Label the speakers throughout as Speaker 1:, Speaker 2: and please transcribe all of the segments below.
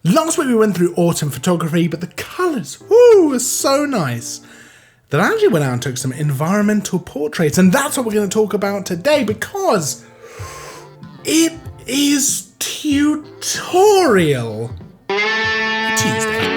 Speaker 1: Last week we went through autumn photography, but the colours, were so nice that I actually went out and took some environmental portraits, and that's what we're going to talk about today because it is Tutorial Tuesday.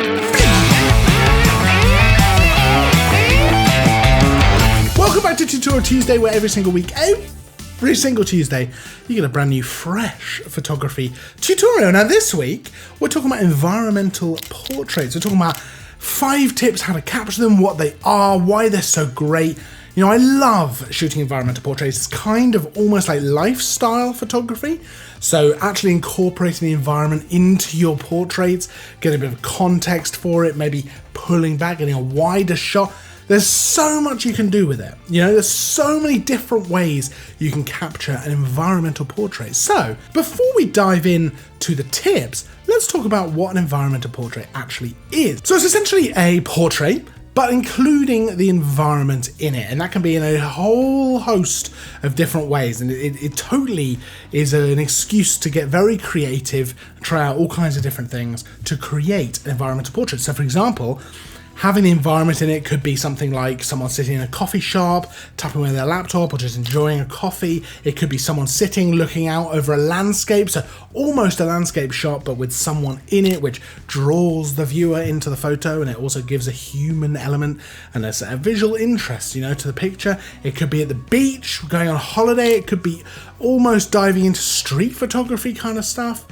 Speaker 1: Welcome back to Tutorial Tuesday, where every single week, every single Tuesday, you get a brand new, fresh photography tutorial. Now this week, we're talking about environmental portraits. We're talking about 5 tips how to capture them, what they are, why they're so great. You know, I love shooting environmental portraits. It's kind of almost like lifestyle photography. So actually incorporating the environment into your portraits, getting a bit of context for it, maybe pulling back, getting a wider shot. There's so much you can do with it. You know, there's so many different ways you can capture an environmental portrait. So before we dive in to the tips, let's talk about what an environmental portrait actually is. So it's essentially a portrait, but including the environment in it. And that can be in a whole host of different ways. And it totally is an excuse to get very creative, try out all kinds of different things to create an environmental portrait. So for example, having the environment in it could be something like someone sitting in a coffee shop, tapping with their laptop, or just enjoying a coffee. It could be someone sitting, looking out over a landscape, so almost a landscape shot, but with someone in it, which draws the viewer into the photo, and it also gives a human element and a visual interest, you know, to the picture. It could be at the beach, going on holiday. It could be almost diving into street photography kind of stuff.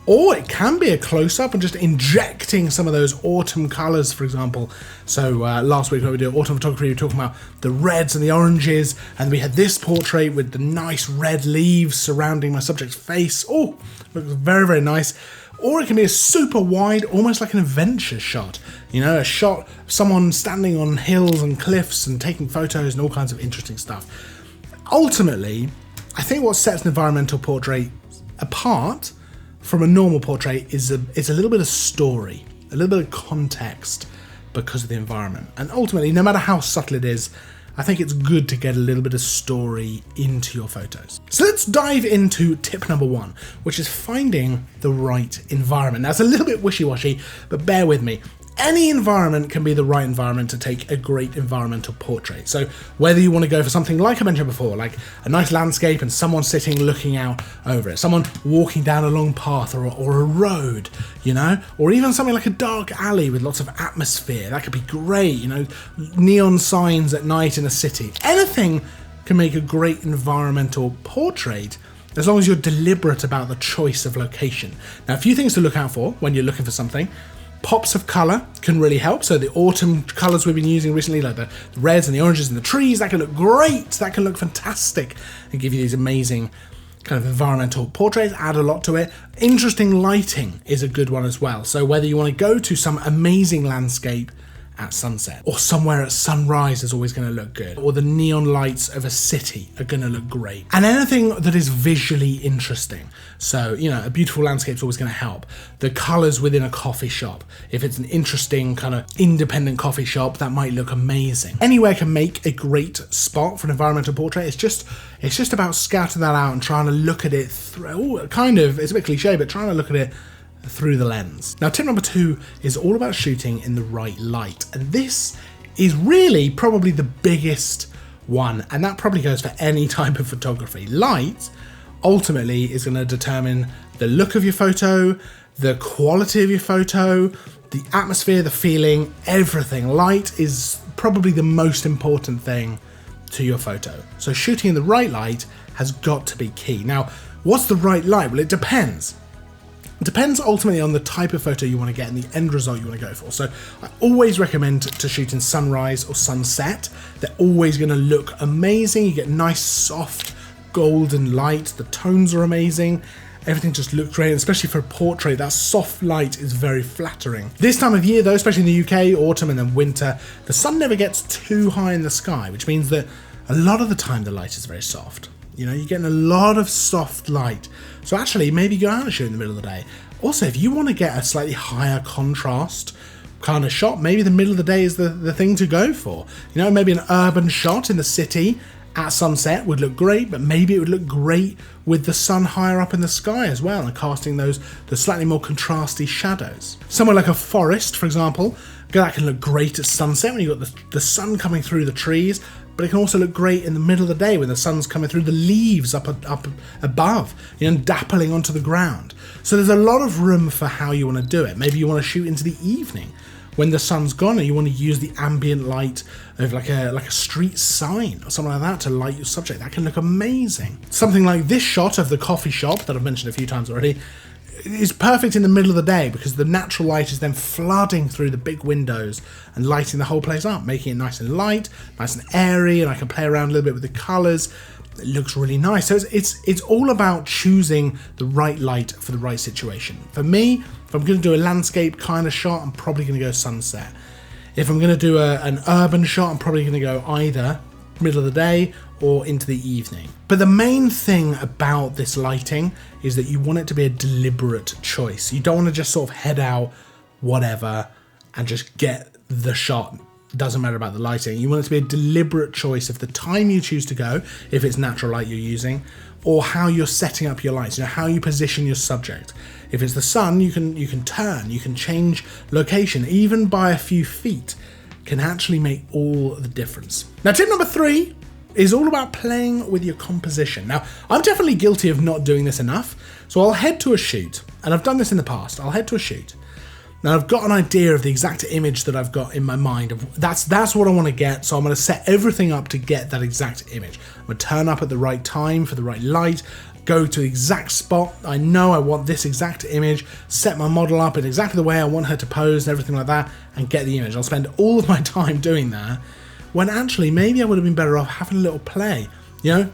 Speaker 1: Or it can be a close-up and just injecting some of those autumn colours, for example. So last week when we did autumn photography, we were talking about the reds and the oranges, and we had this portrait with the nice red leaves surrounding my subject's face. Oh, looks very, very nice. Or it can be a super wide, almost like an adventure shot. You know, a shot of someone standing on hills and cliffs and taking photos and all kinds of interesting stuff. Ultimately, I think what sets an environmental portrait apart from a normal portrait is a little bit of story, a little bit of context because of the environment. And ultimately, no matter how subtle it is, I think it's good to get a little bit of story into your photos. So let's dive into tip number 1, which is finding the right environment. Now it's a little bit wishy-washy, but bear with me. Any environment can be the right environment to take a great environmental portrait. So whether you want to go for something like I mentioned before, like a nice landscape and someone sitting looking out over it, someone walking down a long path or a road, you know, or even something like a dark alley with lots of atmosphere, that could be great, you know, neon signs at night in a city. Anything can make a great environmental portrait as long as you're deliberate about the choice of location. Now, a few things to look out for when you're looking for something. Pops of colour can really help. So the autumn colours we've been using recently, like the reds and the oranges and the trees, that can look great. That can look fantastic and give you these amazing kind of environmental portraits, add a lot to it. Interesting lighting is a good one as well. So whether you want to go to some amazing landscape at sunset or somewhere at sunrise is always going to look good, or the neon lights of a city are going to look great, and anything that is visually interesting. So, you know, a beautiful landscape is always going to help. The colors within a coffee shop, if it's an interesting kind of independent coffee shop, that might look amazing. Anywhere can make a great spot for an environmental portrait. It's just about scouting that out and trying to look at it through, it's a bit cliche, but trying to look at it through the lens. Now, tip number 2 is all about shooting in the right light. And this is really probably the biggest one, and that probably goes for any type of photography. Light ultimately is going to determine the look of your photo, the quality of your photo, the atmosphere, the feeling, everything. Light is probably the most important thing to your photo. So shooting in the right light has got to be key. Now, what's the right light? Well, it depends. It depends ultimately on the type of photo you want to get and the end result you want to go for. So I always recommend to shoot in sunrise or sunset. They're always going to look amazing. You get nice, soft, golden light. The tones are amazing. Everything just looks great, especially for a portrait. That soft light is very flattering. This time of year though, especially in the UK, autumn and then winter, the sun never gets too high in the sky, which means that a lot of the time the light is very soft. You know, you're getting a lot of soft light. So actually, maybe go out and shoot in the middle of the day. Also, if you want to get a slightly higher contrast kind of shot, maybe the middle of the day is the thing to go for. You know, maybe an urban shot in the city at sunset would look great, but maybe it would look great with the sun higher up in the sky as well and casting the slightly more contrasty shadows. Somewhere like a forest, for example, that can look great at sunset when you've got the sun coming through the trees, but it can also look great in the middle of the day when the sun's coming through the leaves up above, and dappling onto the ground. So there's a lot of room for how you want to do it. Maybe you want to shoot into the evening when the sun's gone and you want to use the ambient light of like a street sign or something like that to light your subject. That can look amazing. Something like this shot of the coffee shop that I've mentioned a few times already is perfect in the middle of the day because the natural light is then flooding through the big windows and lighting the whole place up, making it nice and light, nice and airy, and I can play around a little bit with the colours. It looks really nice. So it's all about choosing the right light for the right situation. For me, if I'm going to do a landscape kind of shot, I'm probably going to go sunset. If I'm going to do an urban shot, I'm probably going to go either middle of the day or into the evening. But the main thing about this lighting is that you want it to be a deliberate choice. You don't want to just sort of head out, whatever, and just get the shot. It doesn't matter about the lighting. You want it to be a deliberate choice of the time you choose to go, if it's natural light you're using, or how you're setting up your lights, how you position your subject. If it's the sun, you can turn, you can change location, even by a few feet, can actually make all the difference. Now, tip number 3 is all about playing with your composition. Now, I'm definitely guilty of not doing this enough, so I'll head to a shoot, and I've done this in the past. I'll head to a shoot. Now, I've got an idea of the exact image that I've got in my mind. That's what I want to get, so I'm going to set everything up to get that exact image. I'm going to turn up at the right time for the right light, go to the exact spot. I know I want this exact image, set my model up in exactly the way I want her to pose and everything like that, and get the image. I'll spend all of my time doing that, when actually maybe I would have been better off having a little play.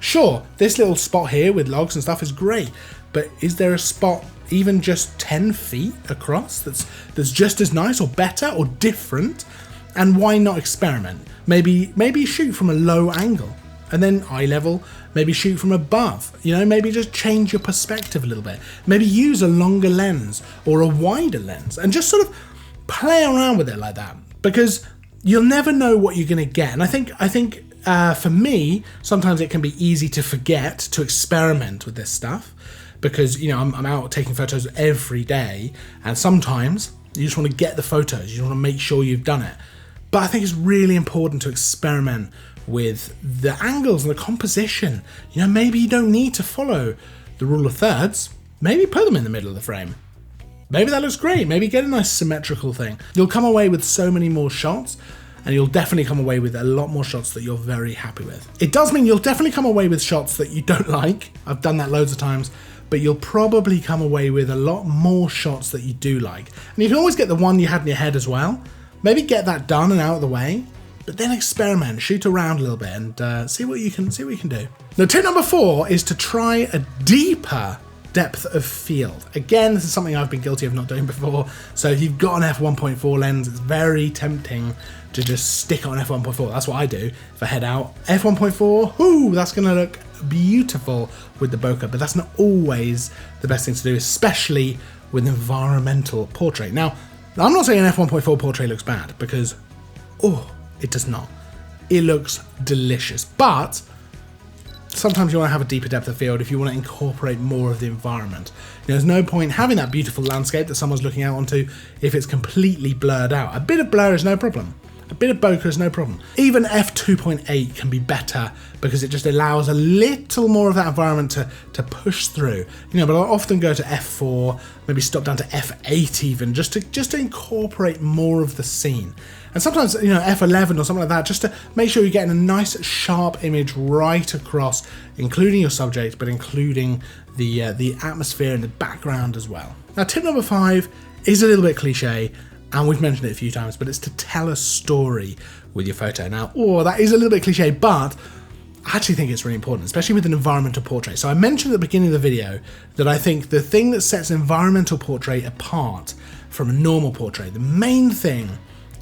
Speaker 1: Sure, this little spot here with logs and stuff is great, but is there a spot even just 10 feet across that's just as nice or better or different? And why not experiment? Maybe shoot from a low angle and then eye level, maybe shoot from above, maybe just change your perspective a little bit, maybe use a longer lens or a wider lens and just sort of play around with it like that, because you'll never know what you're going to get. And I think for me, sometimes it can be easy to forget to experiment with this stuff because, I'm out taking photos every day, and sometimes you just want to get the photos, you want to make sure you've done it. But I think it's really important to experiment with the angles and the composition. Maybe you don't need to follow the rule of thirds. Maybe put them in the middle of the frame. Maybe that looks great. Maybe get a nice symmetrical thing. You'll come away with so many more shots, and you'll definitely come away with a lot more shots that you're very happy with. It does mean you'll definitely come away with shots that you don't like. I've done that loads of times, but you'll probably come away with a lot more shots that you do like. And you can always get the one you had in your head as well. Maybe get that done and out of the way, but then experiment, shoot around a little bit, and see what you can do. Now, tip number 4 is to try a deeper depth of field. Again, this is something I've been guilty of not doing before. So if you've got an f1.4 lens, it's very tempting to just stick on f1.4. That's what I do if I head out. f1.4, whoo, that's going to look beautiful with the bokeh, but that's not always the best thing to do, especially with environmental portrait. Now, I'm not saying an f1.4 portrait looks bad, because, it does not. It looks delicious, but sometimes you want to have a deeper depth of field if you want to incorporate more of the environment. There's no point having that beautiful landscape that someone's looking out onto if it's completely blurred out. A bit of blur is no problem. A bit of bokeh is no problem. Even f2.8 can be better because it just allows a little more of that environment to push through. But I'll often go to f4, maybe stop down to f8 even, just to incorporate more of the scene. And sometimes, f11 or something like that, just to make sure you're getting a nice sharp image right across, including your subject, but including the atmosphere and the background as well. Now, tip number 5 is a little bit cliche, and we've mentioned it a few times, but it's to tell a story with your photo. Now, that is a little bit cliche, but I actually think it's really important, especially with an environmental portrait. So I mentioned at the beginning of the video that I think the thing that sets an environmental portrait apart from a normal portrait, the main thing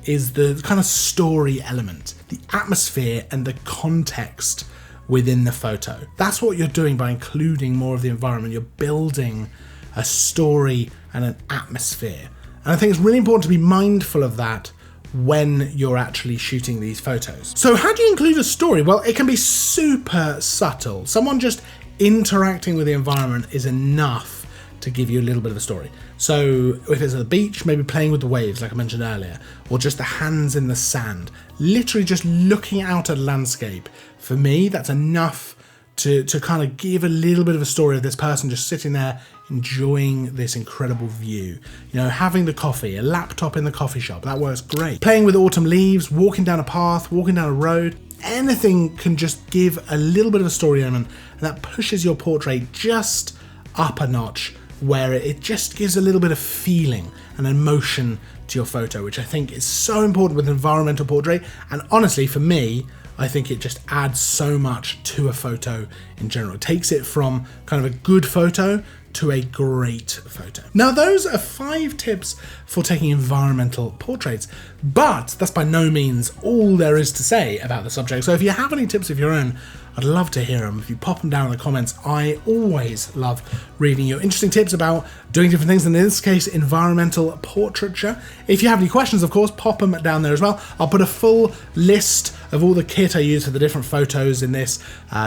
Speaker 1: is the kind of story element, the atmosphere and the context within the photo. That's what you're doing by including more of the environment. You're building a story and an atmosphere. And I think it's really important to be mindful of that when you're actually shooting these photos. So how do you include a story? Well, it can be super subtle. Someone just interacting with the environment is enough to give you a little bit of a story. So if it's at the beach, maybe playing with the waves, like I mentioned earlier, or just the hands in the sand, literally just looking out at landscape. For me, that's enough to kind of give a little bit of a story of this person just sitting there enjoying this incredible view. You know, having the coffee, a laptop in the coffee shop, that works great. Playing with autumn leaves, walking down a path, walking down a road, anything can just give a little bit of a story element, and that pushes your portrait just up a notch, where it just gives a little bit of feeling and emotion to your photo, which I think is so important with an environmental portrait. And honestly, for me, I think it just adds so much to a photo in general. It takes it from kind of a good photo to a great photo. Now, those are 5 tips for taking environmental portraits, but that's by no means all there is to say about the subject. So if you have any tips of your own, I'd love to hear them. If you pop them down in the comments, I always love reading your interesting tips about doing different things, and in this case, environmental portraiture. If you have any questions, of course, pop them down there as well. I'll put a full list of all the kit I use for the different photos in this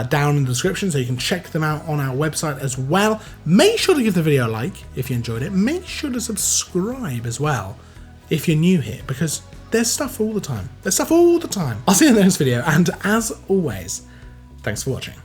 Speaker 1: down in the description, so you can check them out on our website as well. Make sure to give the video a like if you enjoyed it. Make sure to subscribe as well if you're new here, because there's stuff all the time. There's stuff all the time. I'll see you in the next video, and as always, thanks for watching.